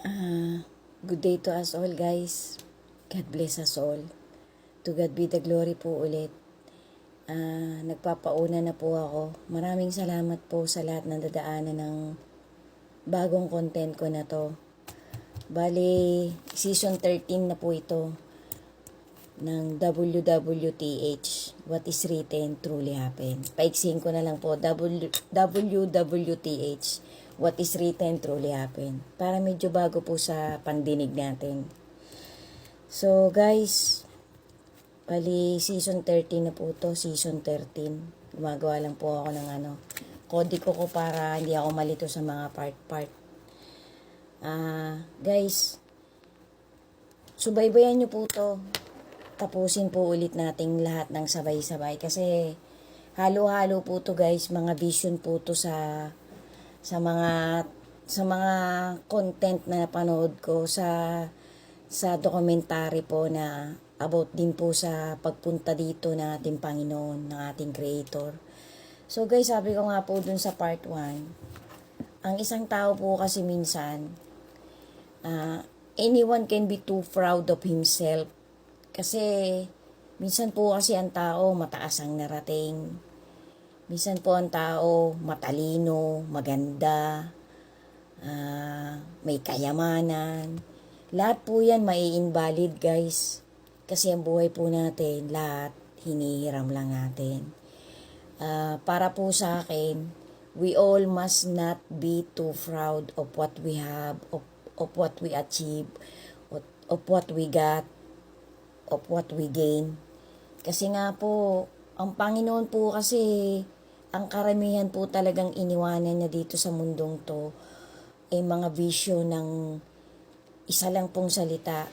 Good day to us all, guys. God bless us all. To God be the glory po ulit. Nagpapauna na po ako. Maraming salamat po sa lahat ng dadaanan ng bagong content ko na to. Bali, season 13 na po ito ng WWTH, What is Written Truly Happened. Paiksin ko na lang po, WWTH, What is Written Truly Happened. Para medyo bago po sa pandinig natin. So guys, bali season 13 na po to, season 13. Gumagawa lang po ako ng kodiko ko para hindi ako malito sa mga part-part. Guys, subaybayan nyo po to. Tapusin po ulit nating lahat ng sabay-sabay kasi halo-halo po to, guys. Mga vision po to sa mga content na napanood ko sa documentary po na about din po sa pagpunta dito na ating Panginoon, ng ating Creator. So guys, sabi ko nga po dun sa part 1, ang isang tao po kasi minsan, anyone can be too proud of himself. Kasi minsan po kasi ang tao mataas ang narating. Minsan po ang tao matalino, maganda, may kayamanan. Lahat po yan mai-invalid, guys. Kasi ang buhay po natin, lahat hinihiram lang natin. Para po sa akin, we all must not be too proud of what we have, of what we achieve, of what we got, of what we gain. Kasi nga po, ang Panginoon po kasi, ang karamihan po talagang iniwanan niya dito sa mundong to, ay mga visyo ng isa lang pong salita,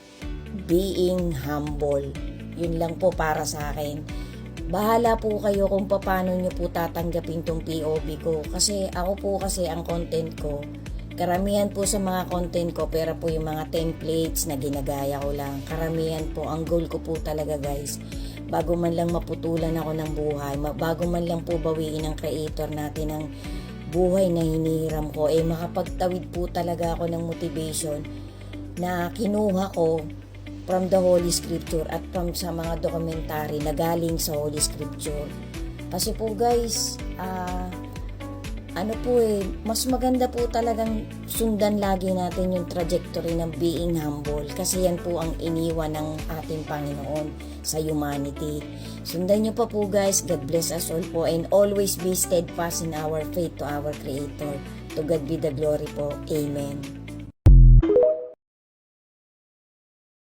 being humble. Yun lang po para sa akin. Bahala po kayo kung paano nyo po tatanggapin tong POV ko. Kasi ako po kasi ang content ko, karamihan po sa mga content ko, pero po yung mga templates na ginagaya ko lang. Karamihan po, ang goal ko po talaga, guys, bago man lang maputulan ako ng buhay, bago man lang po bawiin ng Creator natin ang buhay na hinihiram ko, makapagtawid po talaga ako ng motivation na kinuha ko from the Holy Scripture at from sa mga documentary na galing sa Holy Scripture. Kasi po, guys, mas maganda po talagang sundan lagi natin yung trajectory ng being humble kasi yan po ang iniwan ng ating Panginoon sa humanity. Sundan nyo pa po, guys. God bless us all po and always be steadfast in our faith to our Creator. To God be the glory po. Amen.